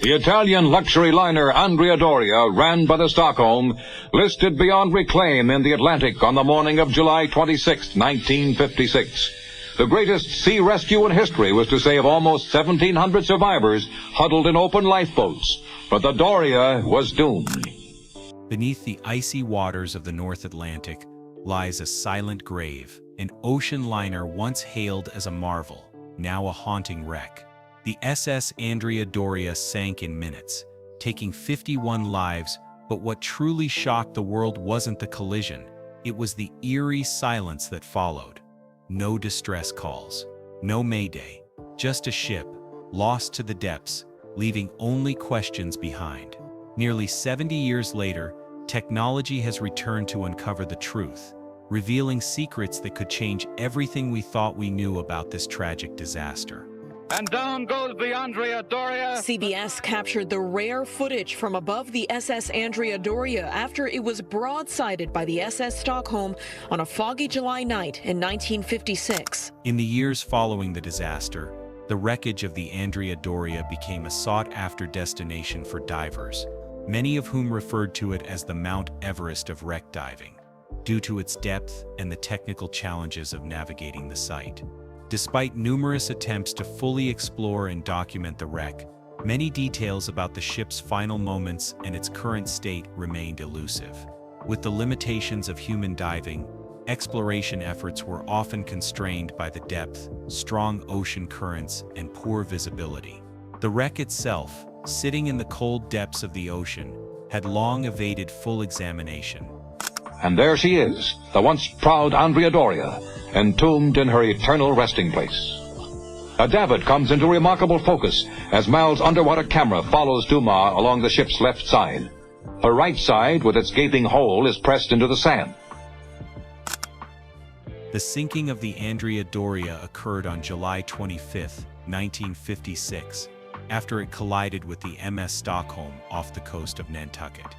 The Italian luxury liner Andrea Doria, ran by the Stockholm, listed beyond reclaim in the Atlantic on the morning of July 26, 1956. The greatest sea rescue in history was to save almost 1,700 survivors huddled in open lifeboats. But the Doria was doomed. Beneath the icy waters of the North Atlantic lies a silent grave, an ocean liner once hailed as a marvel, now a haunting wreck. The SS Andrea Doria sank in minutes, taking 51 lives, but what truly shocked the world wasn't the collision, it was the eerie silence that followed. No distress calls, no mayday, just a ship, lost to the depths, leaving only questions behind. Nearly 70 years later, technology has returned to uncover the truth, revealing secrets that could change everything we thought we knew about this tragic disaster. And down goes the Andrea Doria. CBS captured the rare footage from above the SS Andrea Doria after it was broadsided by the SS Stockholm on a foggy July night in 1956. In the years following the disaster, the wreckage of the Andrea Doria became a sought-after destination for divers, many of whom referred to it as the Mount Everest of wreck diving, due to its depth and the technical challenges of navigating the site. Despite numerous attempts to fully explore and document the wreck, many details about the ship's final moments and its current state remained elusive. With the limitations of human diving, exploration efforts were often constrained by the depth, strong ocean currents, and poor visibility. The wreck itself, sitting in the cold depths of the ocean, had long evaded full examination. And there she is, the once proud Andrea Doria, entombed in her eternal resting place. A davit comes into remarkable focus as Mal's underwater camera follows Dumas along the ship's left side. Her right side, with its gaping hole, is pressed into the sand. The sinking of the Andrea Doria occurred on July 25, 1956, after it collided with the MS Stockholm off the coast of Nantucket.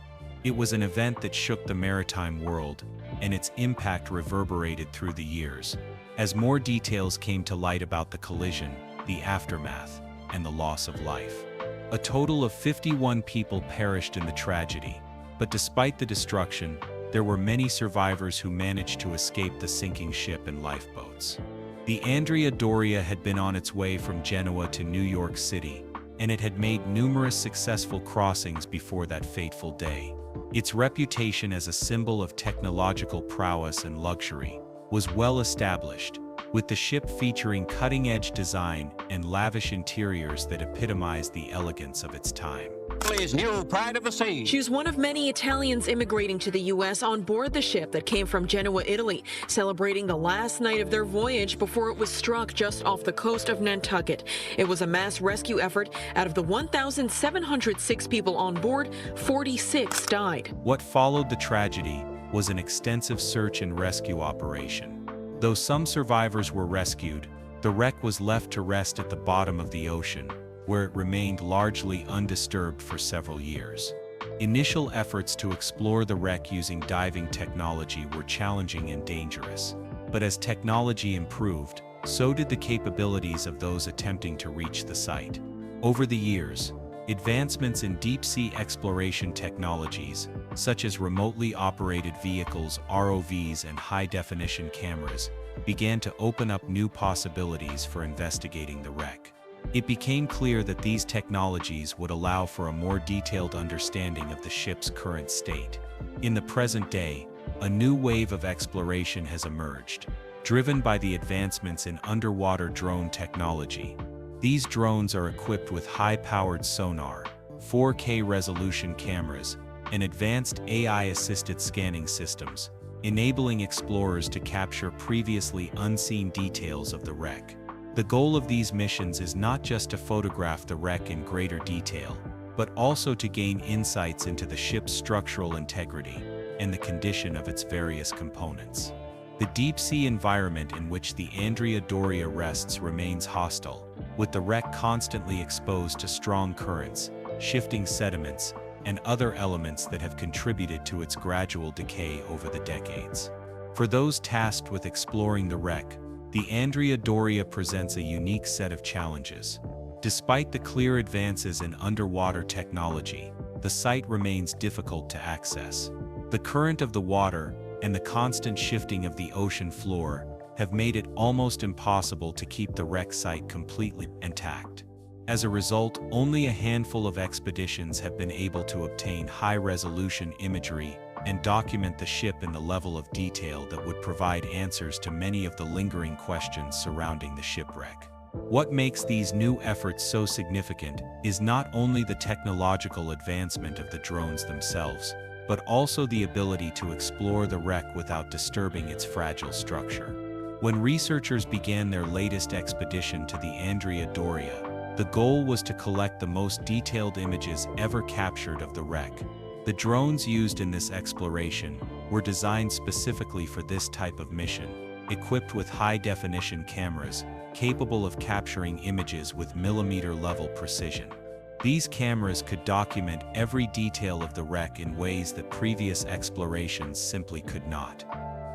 It was an event that shook the maritime world, and its impact reverberated through the years, as more details came to light about the collision, the aftermath, and the loss of life. A total of 51 people perished in the tragedy, but despite the destruction, there were many survivors who managed to escape the sinking ship in lifeboats. The Andrea Doria had been on its way from Genoa to New York City, and it had made numerous successful crossings before that fateful day. Its reputation as a symbol of technological prowess and luxury was well established, with the ship featuring cutting-edge design and lavish interiors that epitomized the elegance of its time. Italy's new pride of the sea. She was one of many Italians immigrating to the U.S. on board the ship that came from Genoa, Italy, celebrating the last night of their voyage before it was struck just off the coast of Nantucket. It was a mass rescue effort. Out of the 1,706 people on board, 46 died. What followed the tragedy was an extensive search and rescue operation. Though some survivors were rescued, the wreck was left to rest at the bottom of the ocean, where it remained largely undisturbed for several years. Initial efforts to explore the wreck using diving technology were challenging and dangerous, but as technology improved, so did the capabilities of those attempting to reach the site. Over the years, advancements in deep-sea exploration technologies, such as remotely operated vehicles, ROVs, and high-definition cameras, began to open up new possibilities for investigating the wreck. It became clear that these technologies would allow for a more detailed understanding of the ship's current state. In the present day, a new wave of exploration has emerged, driven by the advancements in underwater drone technology. These drones are equipped with high-powered sonar, 4K resolution cameras, and advanced AI-assisted scanning systems, enabling explorers to capture previously unseen details of the wreck. The goal of these missions is not just to photograph the wreck in greater detail, but also to gain insights into the ship's structural integrity and the condition of its various components. The deep-sea environment in which the Andrea Doria rests remains hostile, with the wreck constantly exposed to strong currents, shifting sediments, and other elements that have contributed to its gradual decay over the decades. For those tasked with exploring the wreck, the Andrea Doria presents a unique set of challenges. Despite the clear advances in underwater technology, the site remains difficult to access. The current of the water and the constant shifting of the ocean floor have made it almost impossible to keep the wreck site completely intact. As a result, only a handful of expeditions have been able to obtain high-resolution imagery and document the ship in the level of detail that would provide answers to many of the lingering questions surrounding the shipwreck. What makes these new efforts so significant is not only the technological advancement of the drones themselves, but also the ability to explore the wreck without disturbing its fragile structure. When researchers began their latest expedition to the Andrea Doria, the goal was to collect the most detailed images ever captured of the wreck. The drones used in this exploration were designed specifically for this type of mission, equipped with high-definition cameras capable of capturing images with millimeter-level precision. These cameras could document every detail of the wreck in ways that previous explorations simply could not.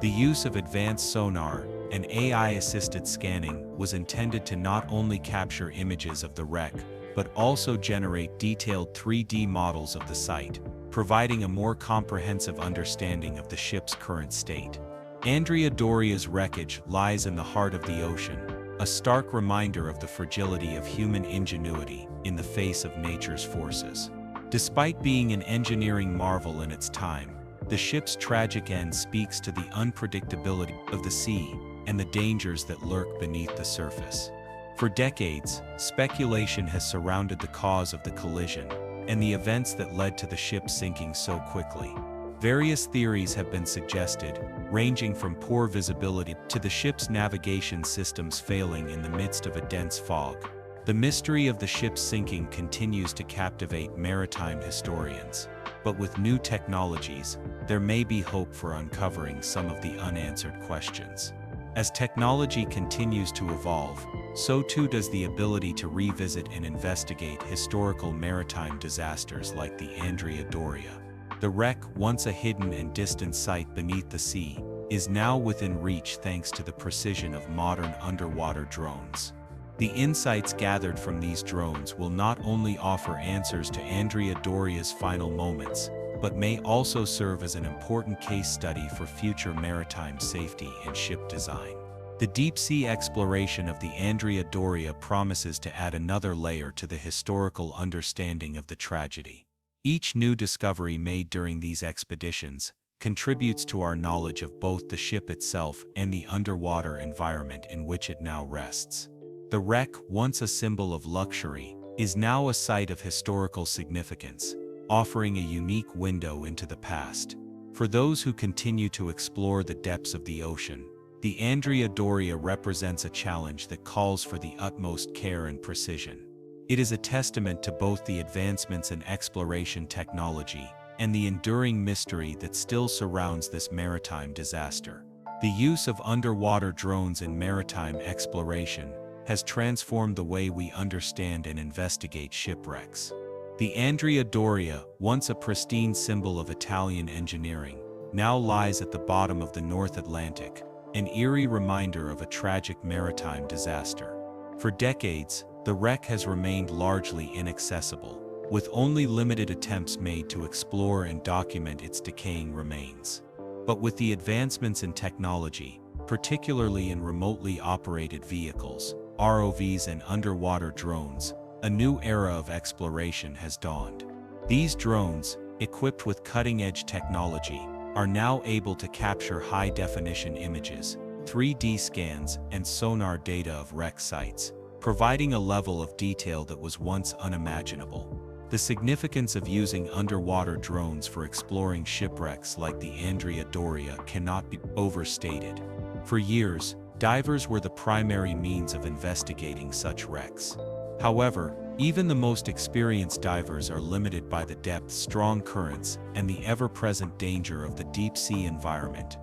The use of advanced sonar and AI-assisted scanning was intended to not only capture images of the wreck, but also generate detailed 3D models of the site, providing a more comprehensive understanding of the ship's current state. Andrea Doria's wreckage lies in the heart of the ocean, a stark reminder of the fragility of human ingenuity in the face of nature's forces. Despite being an engineering marvel in its time, the ship's tragic end speaks to the unpredictability of the sea and the dangers that lurk beneath the surface. For decades, speculation has surrounded the cause of the collision and the events that led to the ship sinking so quickly. Various theories have been suggested, ranging from poor visibility to the ship's navigation systems failing in the midst of a dense fog. The mystery of the ship's sinking continues to captivate maritime historians, but with new technologies, there may be hope for uncovering some of the unanswered questions. As technology continues to evolve, so too does the ability to revisit and investigate historical maritime disasters like the Andrea Doria. The wreck, once a hidden and distant site beneath the sea, is now within reach thanks to the precision of modern underwater drones. The insights gathered from these drones will not only offer answers to Andrea Doria's final moments, but may also serve as an important case study for future maritime safety and ship design. The deep-sea exploration of the Andrea Doria promises to add another layer to the historical understanding of the tragedy. Each new discovery made during these expeditions contributes to our knowledge of both the ship itself and the underwater environment in which it now rests. The wreck, once a symbol of luxury, is now a site of historical significance, offering a unique window into the past. For those who continue to explore the depths of the ocean, the Andrea Doria represents a challenge that calls for the utmost care and precision. It is a testament to both the advancements in exploration technology and the enduring mystery that still surrounds this maritime disaster. The use of underwater drones in maritime exploration has transformed the way we understand and investigate shipwrecks. The Andrea Doria, once a pristine symbol of Italian engineering, now lies at the bottom of the North Atlantic, an eerie reminder of a tragic maritime disaster. For decades, the wreck has remained largely inaccessible, with only limited attempts made to explore and document its decaying remains. But with the advancements in technology, particularly in remotely operated vehicles, ROVs and underwater drones, a new era of exploration has dawned. These drones, equipped with cutting-edge technology, are now able to capture high-definition images, 3D scans, and sonar data of wreck sites, providing a level of detail that was once unimaginable. The significance of using underwater drones for exploring shipwrecks like the Andrea Doria cannot be overstated. For years, divers were the primary means of investigating such wrecks. However, even the most experienced divers are limited by the depth, strong currents, and the ever-present danger of the deep-sea environment.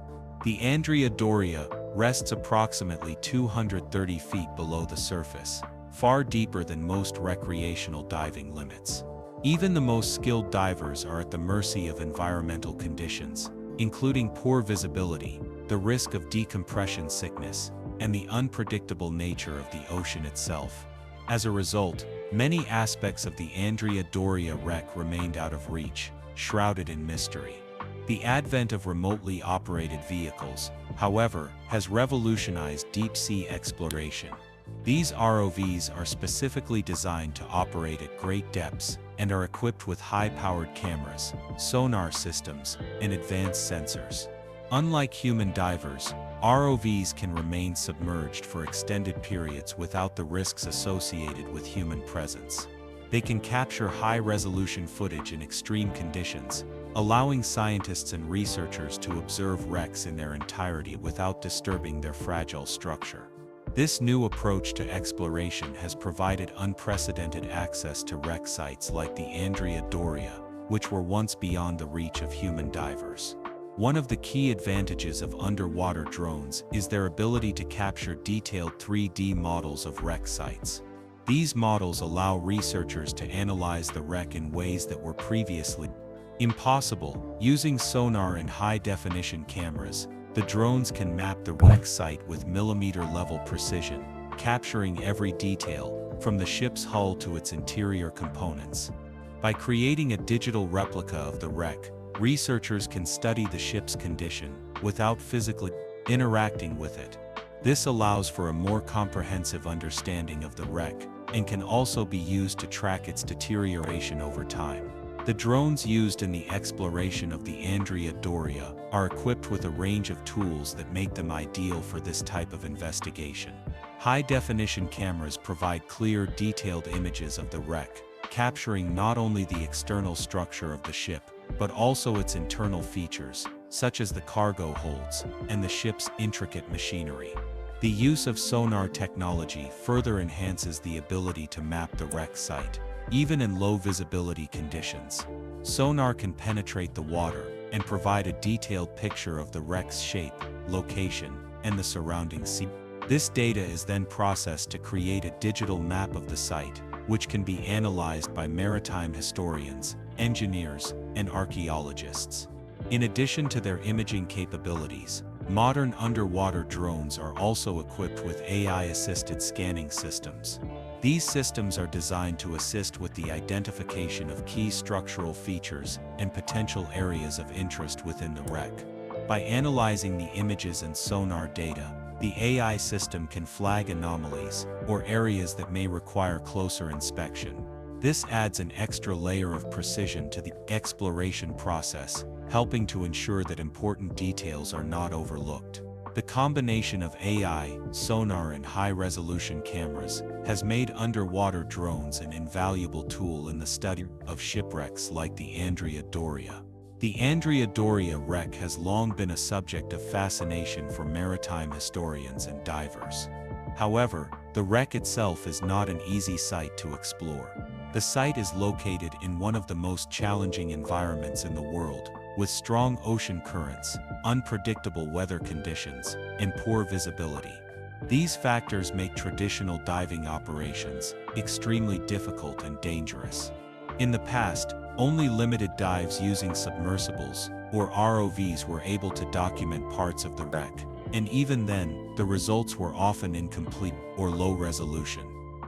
The Andrea Doria rests approximately 230 feet below the surface, far deeper than most recreational diving limits. Even the most skilled divers are at the mercy of environmental conditions, including poor visibility, the risk of decompression sickness, and the unpredictable nature of the ocean itself. As a result, Many aspects of the Andrea Doria wreck remained out of reach, shrouded in mystery. The advent of remotely operated vehicles, however, has revolutionized deep-sea exploration. These ROVs are specifically designed to operate at great depths and are equipped with high-powered cameras, sonar systems, and advanced sensors. Unlike human divers, ROVs can remain submerged for extended periods without the risks associated with human presence. They can capture high-resolution footage in extreme conditions, allowing scientists and researchers to observe wrecks in their entirety without disturbing their fragile structure. This new approach to exploration has provided unprecedented access to wreck sites like the Andrea Doria, which were once beyond the reach of human divers. One of the key advantages of underwater drones is their ability to capture detailed 3D models of wreck sites. These models allow researchers to analyze the wreck in ways that were previously impossible. Using sonar and high-definition cameras, the drones can map the wreck site with millimeter-level precision, capturing every detail, from the ship's hull to its interior components. By creating a digital replica of the wreck, researchers can study the ship's condition without physically interacting with it. This allows for a more comprehensive understanding of the wreck and can also be used to track its deterioration over time. The drones used in the exploration of the Andrea Doria are equipped with a range of tools that make them ideal for this type of investigation. High-definition cameras provide clear, detailed images of the wreck, capturing not only the external structure of the ship, but also its internal features, such as the cargo holds and the ship's intricate machinery. The use of sonar technology further enhances the ability to map the wreck site, even in low-visibility conditions. Sonar can penetrate the water and provide a detailed picture of the wreck's shape, location, and the surrounding sea. This data is then processed to create a digital map of the site, which can be analyzed by maritime historians, engineers, and archaeologists. In addition to their imaging capabilities, modern underwater drones are also equipped with AI-assisted scanning systems. These systems are designed to assist with the identification of key structural features and potential areas of interest within the wreck. By analyzing the images and sonar data, the AI system can flag anomalies or areas that may require closer inspection. This adds an extra layer of precision to the exploration process, helping to ensure that important details are not overlooked. The combination of AI, sonar, and high-resolution cameras has made underwater drones an invaluable tool in the study of shipwrecks like the Andrea Doria. The Andrea Doria wreck has long been a subject of fascination for maritime historians and divers. However, the wreck itself is not an easy site to explore. The site is located in one of the most challenging environments in the world, with strong ocean currents, unpredictable weather conditions, and poor visibility. These factors make traditional diving operations extremely difficult and dangerous. In the past, only limited dives using submersibles, or ROVs, were able to document parts of the wreck, and even then, the results were often incomplete or low resolution.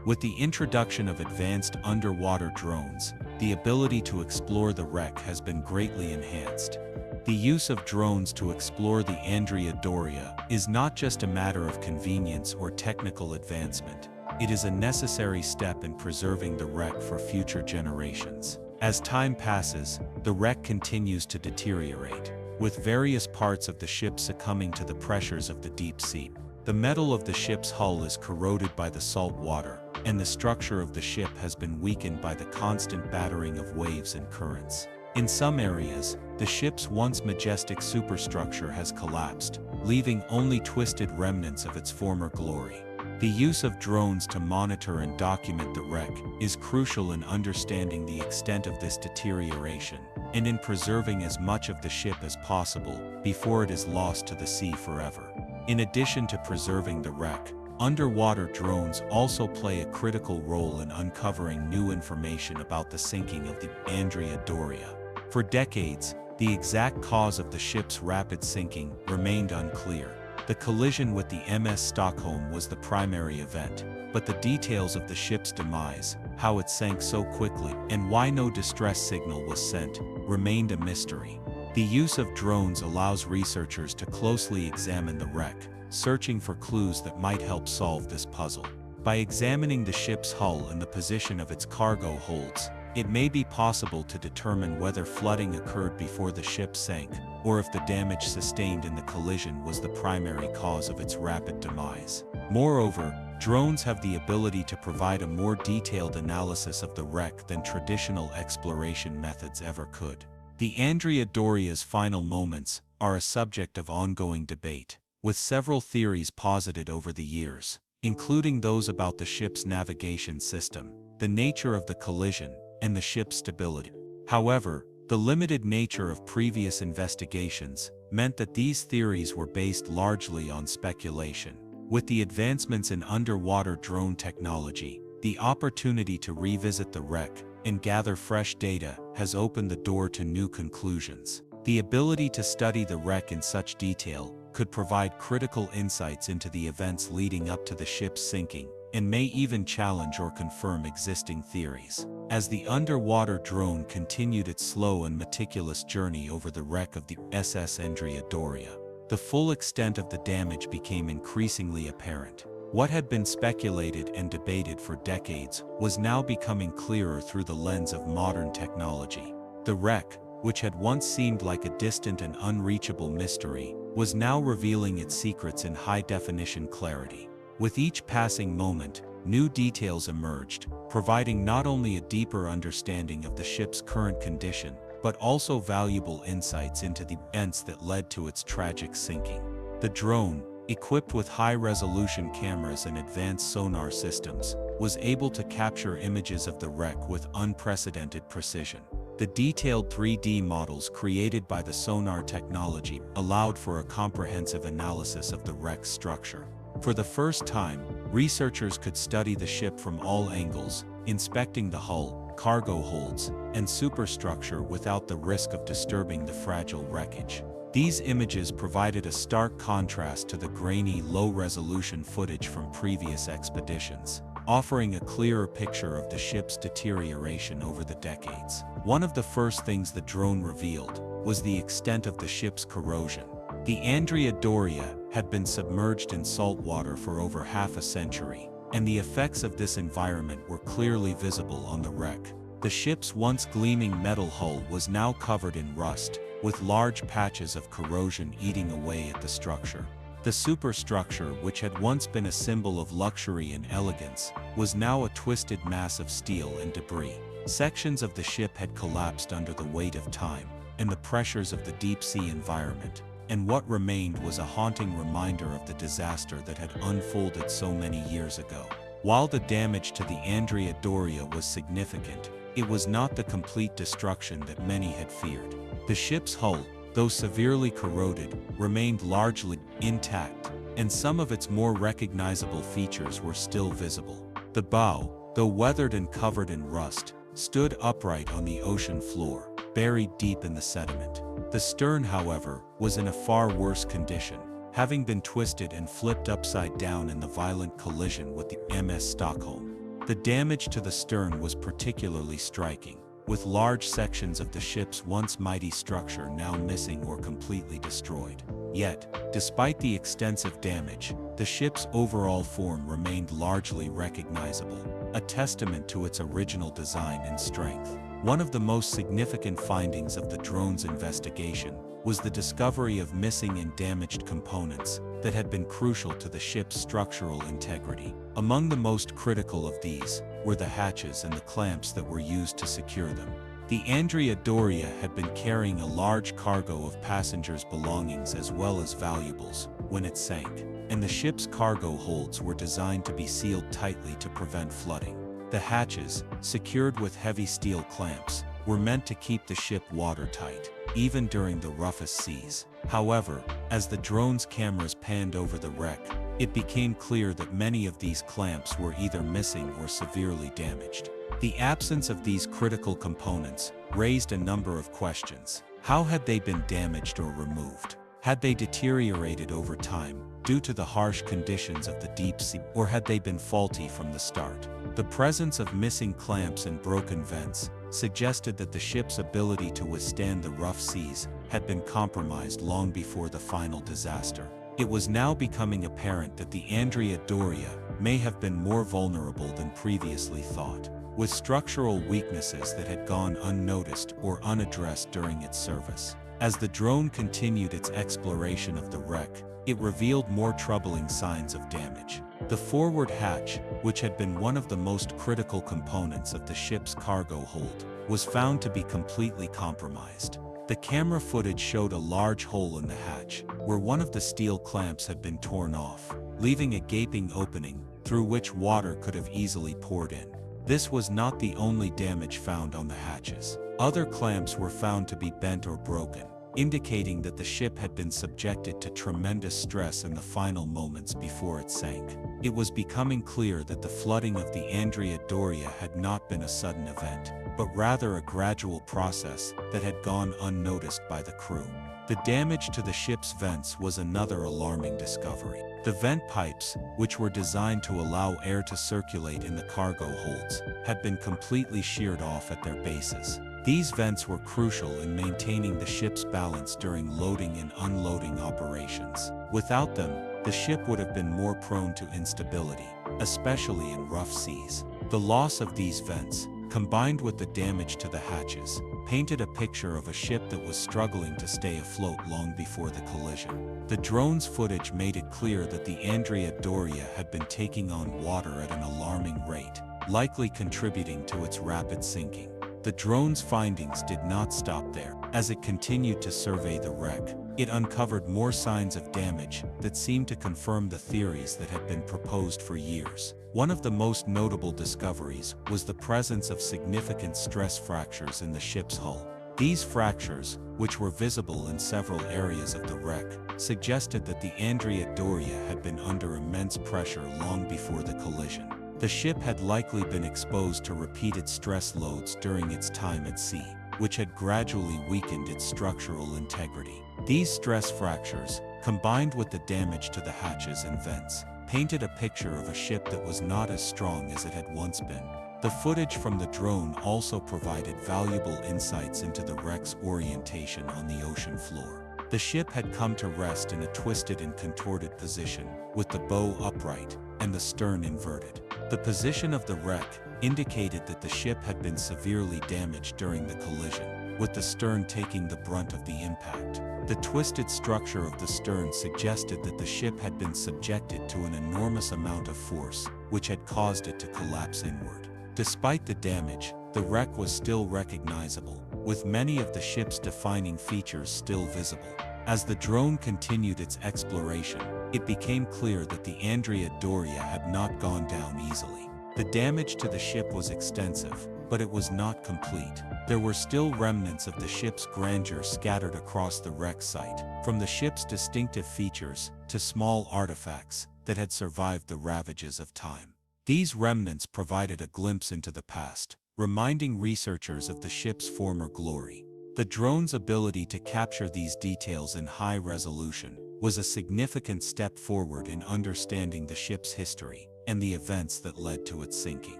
With the introduction of advanced underwater drones, the ability to explore the wreck has been greatly enhanced. The use of drones to explore the Andrea Doria is not just a matter of convenience or technical advancement. It is a necessary step in preserving the wreck for future generations. As time passes, the wreck continues to deteriorate, with various parts of the ship succumbing to the pressures of the deep sea. The metal of the ship's hull is corroded by the salt water, and the structure of the ship has been weakened by the constant battering of waves and currents. In some areas, the ship's once majestic superstructure has collapsed, leaving only twisted remnants of its former glory. The use of drones to monitor and document the wreck is crucial in understanding the extent of this deterioration, and in preserving as much of the ship as possible before it is lost to the sea forever. In addition to preserving the wreck, underwater drones also play a critical role in uncovering new information about the sinking of the Andrea Doria. For decades, the exact cause of the ship's rapid sinking remained unclear. The collision with the MS Stockholm was the primary event, but the details of the ship's demise, how it sank so quickly, and why no distress signal was sent, remained a mystery. The use of drones allows researchers to closely examine the wreck, searching for clues that might help solve this puzzle. By examining the ship's hull and the position of its cargo holds, it may be possible to determine whether flooding occurred before the ship sank, or if the damage sustained in the collision was the primary cause of its rapid demise. Moreover, drones have the ability to provide a more detailed analysis of the wreck than traditional exploration methods ever could. The Andrea Doria's final moments are a subject of ongoing debate, with several theories posited over the years, including those about the ship's navigation system, the nature of the collision, and the ship's stability. However, the limited nature of previous investigations meant that these theories were based largely on speculation. With the advancements in underwater drone technology, the opportunity to revisit the wreck and gather fresh data has opened the door to new conclusions. The ability to study the wreck in such detail could provide critical insights into the events leading up to the ship's sinking, and may even challenge or confirm existing theories. As the underwater drone continued its slow and meticulous journey over the wreck of the SS Andrea Doria, the full extent of the damage became increasingly apparent. What had been speculated and debated for decades was now becoming clearer through the lens of modern technology. The wreck, which had once seemed like a distant and unreachable mystery, was now revealing its secrets in high-definition clarity. With each passing moment, new details emerged, providing not only a deeper understanding of the ship's current condition, but also valuable insights into the events that led to its tragic sinking. The drone, equipped with high-resolution cameras and advanced sonar systems, was able to capture images of the wreck with unprecedented precision. The detailed 3D models created by the sonar technology allowed for a comprehensive analysis of the wreck's structure. For the first time, researchers could study the ship from all angles, inspecting the hull, cargo holds, and superstructure without the risk of disturbing the fragile wreckage. These images provided a stark contrast to the grainy, low-resolution footage from previous expeditions, offering a clearer picture of the ship's deterioration over the decades. One of the first things the drone revealed was the extent of the ship's corrosion. The Andrea Doria had been submerged in salt water for over half a century, and the effects of this environment were clearly visible on the wreck. The ship's once gleaming metal hull was now covered in rust, with large patches of corrosion eating away at the structure. The superstructure, which had once been a symbol of luxury and elegance, was now a twisted mass of steel and debris. Sections of the ship had collapsed under the weight of time and the pressures of the deep-sea environment, and what remained was a haunting reminder of the disaster that had unfolded so many years ago. While the damage to the Andrea Doria was significant, it was not the complete destruction that many had feared. The ship's hull, though severely corroded, remained largely intact, and some of its more recognizable features were still visible. The bow, though weathered and covered in rust, stood upright on the ocean floor, buried deep in the sediment. The stern, however, was in a far worse condition, having been twisted and flipped upside down in the violent collision with the MS Stockholm. The damage to the stern was particularly striking, with large sections of the ship's once mighty structure now missing or completely destroyed. Yet, despite the extensive damage, the ship's overall form remained largely recognizable, a testament to its original design and strength. One of the most significant findings of the drone's investigation was the discovery of missing and damaged components that had been crucial to the ship's structural integrity. Among the most critical of these were the hatches and the clamps that were used to secure them. The Andrea Doria had been carrying a large cargo of passengers' belongings as well as valuables when it sank, and the ship's cargo holds were designed to be sealed tightly to prevent flooding. The hatches, secured with heavy steel clamps, were meant to keep the ship watertight, even during the roughest seas. However, as the drone's cameras panned over the wreck, it became clear that many of these clamps were either missing or severely damaged. The absence of these critical components raised a number of questions. How had they been damaged or removed? Had they deteriorated over time due to the harsh conditions of the deep sea, or had they been faulty from the start? The presence of missing clamps and broken vents suggested that the ship's ability to withstand the rough seas had been compromised long before the final disaster. It was now becoming apparent that the Andrea Doria may have been more vulnerable than previously thought, with structural weaknesses that had gone unnoticed or unaddressed during its service. As the drone continued its exploration of the wreck, it revealed more troubling signs of damage. The forward hatch, which had been one of the most critical components of the ship's cargo hold, was found to be completely compromised. The camera footage showed a large hole in the hatch, where one of the steel clamps had been torn off, leaving a gaping opening through which water could have easily poured in. This was not the only damage found on the hatches. Other clamps were found to be bent or broken, indicating that the ship had been subjected to tremendous stress in the final moments before it sank. It was becoming clear that the flooding of the Andrea Doria had not been a sudden event, but rather a gradual process that had gone unnoticed by the crew. The damage to the ship's vents was another alarming discovery. The vent pipes, which were designed to allow air to circulate in the cargo holds, had been completely sheared off at their bases. These vents were crucial in maintaining the ship's balance during loading and unloading operations. Without them, the ship would have been more prone to instability, especially in rough seas. The loss of these vents, combined with the damage to the hatches, painted a picture of a ship that was struggling to stay afloat long before the collision. The drone's footage made it clear that the Andrea Doria had been taking on water at an alarming rate, likely contributing to its rapid sinking. The drone's findings did not stop there. As it continued to survey the wreck, it uncovered more signs of damage that seemed to confirm the theories that had been proposed for years. One of the most notable discoveries was the presence of significant stress fractures in the ship's hull. These fractures, which were visible in several areas of the wreck, suggested that the Andrea Doria had been under immense pressure long before the collision. The ship had likely been exposed to repeated stress loads during its time at sea, which had gradually weakened its structural integrity. These stress fractures, combined with the damage to the hatches and vents, painted a picture of a ship that was not as strong as it had once been. The footage from the drone also provided valuable insights into the wreck's orientation on the ocean floor. The ship had come to rest in a twisted and contorted position, with the bow upright and the stern inverted. The position of the wreck indicated that the ship had been severely damaged during the collision, with the stern taking the brunt of the impact. The twisted structure of the stern suggested that the ship had been subjected to an enormous amount of force, which had caused it to collapse inward. Despite the damage, the wreck was still recognizable, with many of the ship's defining features still visible. As the drone continued its exploration, it became clear that the Andrea Doria had not gone down easily. The damage to the ship was extensive, but it was not complete. There were still remnants of the ship's grandeur scattered across the wreck site, from the ship's distinctive features to small artifacts that had survived the ravages of time. These remnants provided a glimpse into the past, reminding researchers of the ship's former glory. The drone's ability to capture these details in high resolution was a significant step forward in understanding the ship's history and the events that led to its sinking.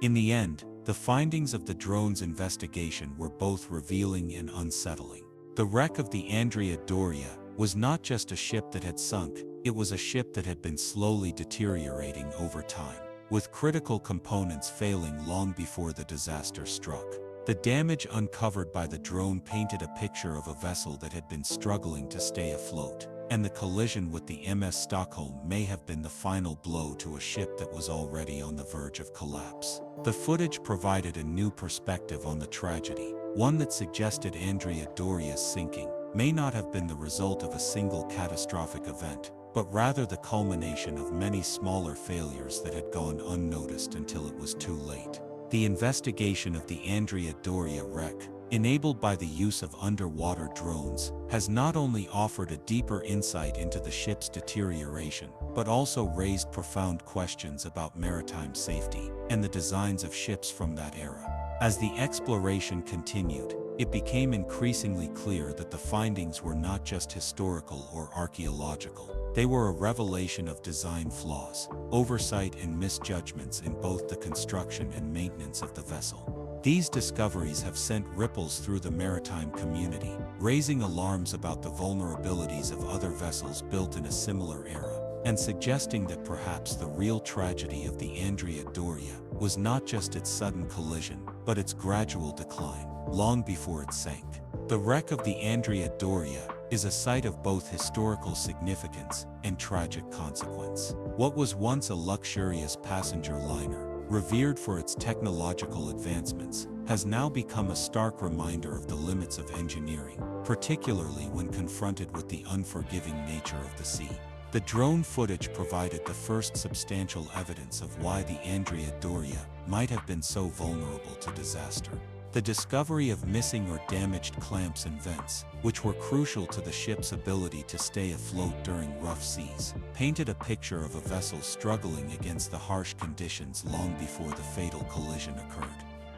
In the end, the findings of the drone's investigation were both revealing and unsettling. The wreck of the Andrea Doria was not just a ship that had sunk, it was a ship that had been slowly deteriorating over time, with critical components failing long before the disaster struck. The damage uncovered by the drone painted a picture of a vessel that had been struggling to stay afloat, and the collision with the MS Stockholm may have been the final blow to a ship that was already on the verge of collapse. The footage provided a new perspective on the tragedy, one that suggested Andrea Doria's sinking may not have been the result of a single catastrophic event, but rather the culmination of many smaller failures that had gone unnoticed until it was too late. The investigation of the Andrea Doria wreck, enabled by the use of underwater drones, has not only offered a deeper insight into the ship's deterioration, but also raised profound questions about maritime safety and the designs of ships from that era. As the exploration continued, it became increasingly clear that the findings were not just historical or archaeological. They were a revelation of design flaws, oversight and misjudgments in both the construction and maintenance of the vessel. These discoveries have sent ripples through the maritime community, raising alarms about the vulnerabilities of other vessels built in a similar era, and suggesting that perhaps the real tragedy of the Andrea Doria was not just its sudden collision, but its gradual decline, long before it sank. The wreck of the Andrea Doria is a site of both historical significance and tragic consequence. What was once a luxurious passenger liner, revered for its technological advancements, has now become a stark reminder of the limits of engineering, particularly when confronted with the unforgiving nature of the sea. The drone footage provided the first substantial evidence of why the Andrea Doria might have been so vulnerable to disaster. The discovery of missing or damaged clamps and vents, which were crucial to the ship's ability to stay afloat during rough seas, painted a picture of a vessel struggling against the harsh conditions long before the fatal collision occurred.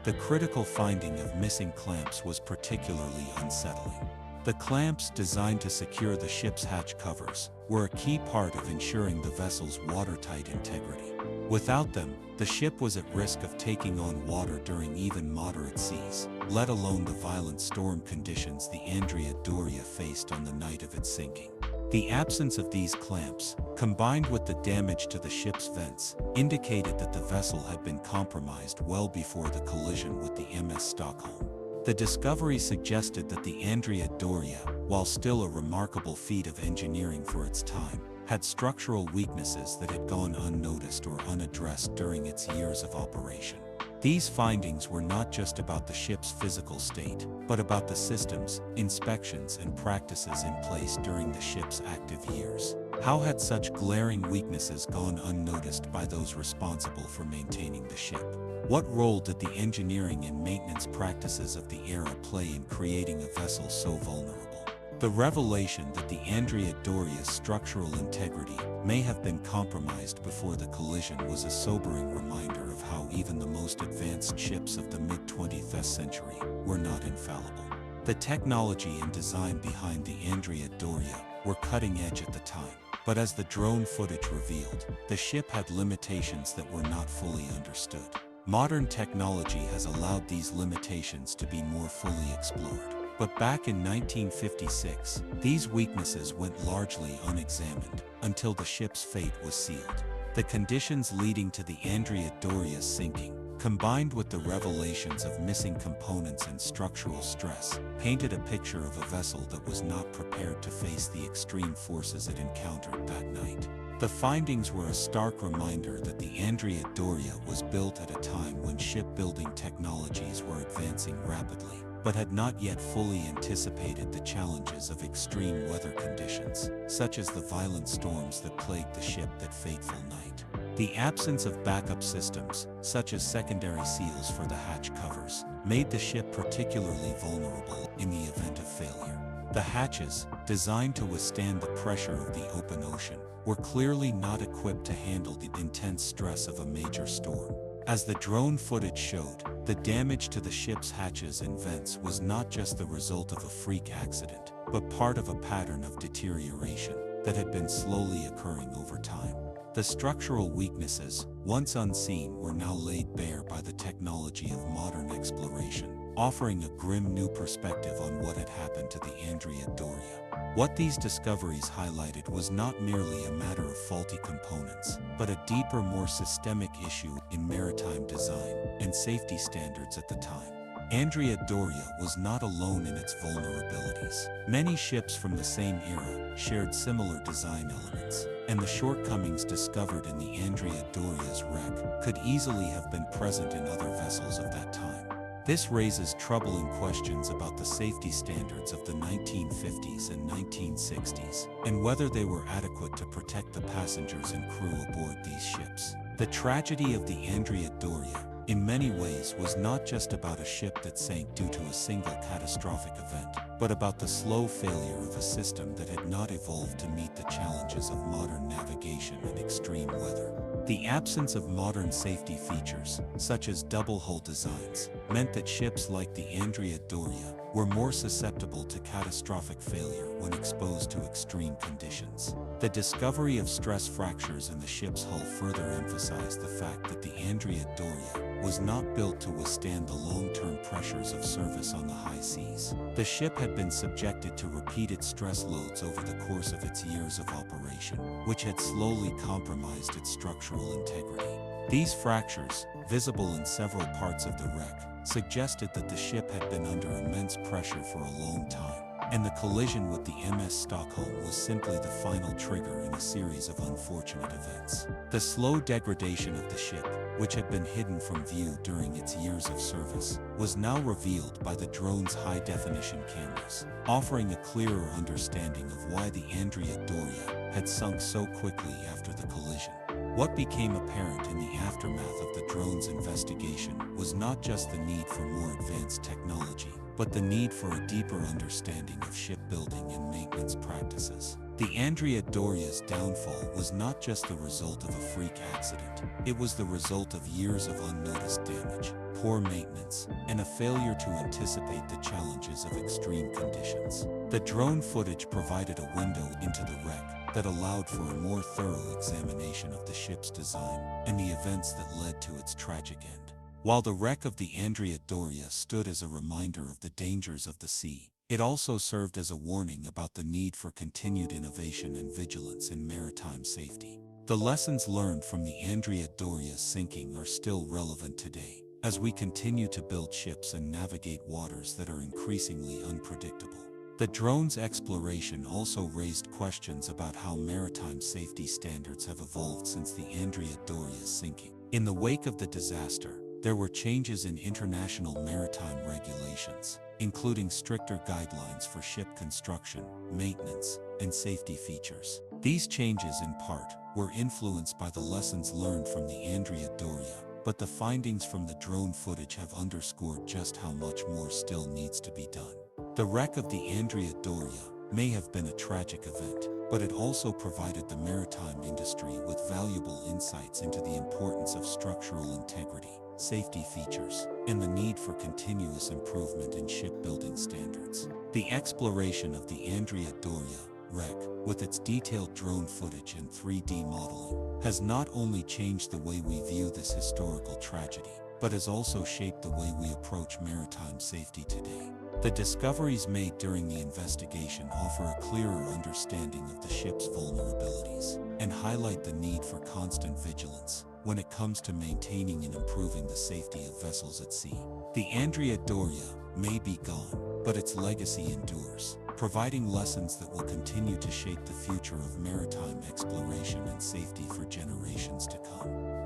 The critical finding of missing clamps was particularly unsettling. The clamps, designed to secure the ship's hatch covers, were a key part of ensuring the vessel's watertight integrity. Without them, the ship was at risk of taking on water during even moderate seas, let alone the violent storm conditions the Andrea Doria faced on the night of its sinking. The absence of these clamps, combined with the damage to the ship's vents, indicated that the vessel had been compromised well before the collision with the MS Stockholm. The discovery suggested that the Andrea Doria, while still a remarkable feat of engineering for its time, had structural weaknesses that had gone unnoticed or unaddressed during its years of operation. These findings were not just about the ship's physical state, but about the systems, inspections, and practices in place during the ship's active years. How had such glaring weaknesses gone unnoticed by those responsible for maintaining the ship? What role did the engineering and maintenance practices of the era play in creating a vessel so vulnerable? The revelation that the Andrea Doria's structural integrity may have been compromised before the collision was a sobering reminder of how even the most advanced ships of the mid-20th century were not infallible. The technology and design behind the Andrea Doria were cutting edge at the time, but as the drone footage revealed, the ship had limitations that were not fully understood. Modern technology has allowed these limitations to be more fully explored. But back in 1956, these weaknesses went largely unexamined until the ship's fate was sealed. The conditions leading to the Andrea Doria's sinking, combined with the revelations of missing components and structural stress, painted a picture of a vessel that was not prepared to face the extreme forces it encountered that night. The findings were a stark reminder that the Andrea Doria was built at a time when shipbuilding technologies were advancing rapidly, but had not yet fully anticipated the challenges of extreme weather conditions, such as the violent storms that plagued the ship that fateful night. The absence of backup systems, such as secondary seals for the hatch covers, made the ship particularly vulnerable in the event of failure. The hatches, designed to withstand the pressure of the open ocean, were clearly not equipped to handle the intense stress of a major storm. As the drone footage showed, the damage to the ship's hatches and vents was not just the result of a freak accident, but part of a pattern of deterioration that had been slowly occurring over time. The structural weaknesses, once unseen, were now laid bare by the technology of modern exploration, offering a grim new perspective on what had happened to the Andrea Doria. What these discoveries highlighted was not merely a matter of faulty components, but a deeper, more systemic issue in maritime design and safety standards at the time. Andrea Doria was not alone in its vulnerabilities. Many ships from the same era shared similar design elements, and the shortcomings discovered in the Andrea Doria's wreck could easily have been present in other vessels of that time. This raises troubling questions about the safety standards of the 1950s and 1960s, and whether they were adequate to protect the passengers and crew aboard these ships. The tragedy of the Andrea Doria, in many ways, was not just about a ship that sank due to a single catastrophic event, but about the slow failure of a system that had not evolved to meet the challenges of modern navigation and extreme weather. The absence of modern safety features, such as double hull designs, meant that ships like the Andrea Doria were more susceptible to catastrophic failure when exposed to extreme conditions. The discovery of stress fractures in the ship's hull further emphasized the fact that the Andrea Doria was not built to withstand the long-term pressures of service on the high seas. The ship had been subjected to repeated stress loads over the course of its years of operation, which had slowly compromised its structural integrity. These fractures, visible in several parts of the wreck, suggested that the ship had been under immense pressure for a long time, and the collision with the MS Stockholm was simply the final trigger in a series of unfortunate events. The slow degradation of the ship, which had been hidden from view during its years of service, was now revealed by the drone's high-definition cameras, offering a clearer understanding of why the Andrea Doria had sunk so quickly after the collision. What became apparent in the aftermath of the drone's investigation was not just the need for more advanced technology, but the need for a deeper understanding of shipbuilding and maintenance practices. The Andrea Doria's downfall was not just the result of a freak accident. It was the result of years of unnoticed damage, poor maintenance, and a failure to anticipate the challenges of extreme conditions. The drone footage provided a window into the wreck that allowed for a more thorough examination of the ship's design and the events that led to its tragic end. While the wreck of the Andrea Doria stood as a reminder of the dangers of the sea, it also served as a warning about the need for continued innovation and vigilance in maritime safety. The lessons learned from the Andrea Doria's sinking are still relevant today, as we continue to build ships and navigate waters that are increasingly unpredictable. The drone's exploration also raised questions about how maritime safety standards have evolved since the Andrea Doria's sinking. In the wake of the disaster, there were changes in international maritime regulations, including stricter guidelines for ship construction, maintenance, and safety features. These changes, in part, were influenced by the lessons learned from the Andrea Doria, but the findings from the drone footage have underscored just how much more still needs to be done. The wreck of the Andrea Doria may have been a tragic event, but it also provided the maritime industry with valuable insights into the importance of structural integrity, safety features, and the need for continuous improvement in shipbuilding standards. The exploration of the Andrea Doria wreck, with its detailed drone footage and 3D modeling, has not only changed the way we view this historical tragedy, but has also shaped the way we approach maritime safety today. The discoveries made during the investigation offer a clearer understanding of the ship's vulnerabilities and highlight the need for constant vigilance when it comes to maintaining and improving the safety of vessels at sea. The Andrea Doria may be gone, but its legacy endures, providing lessons that will continue to shape the future of maritime exploration and safety for generations to come.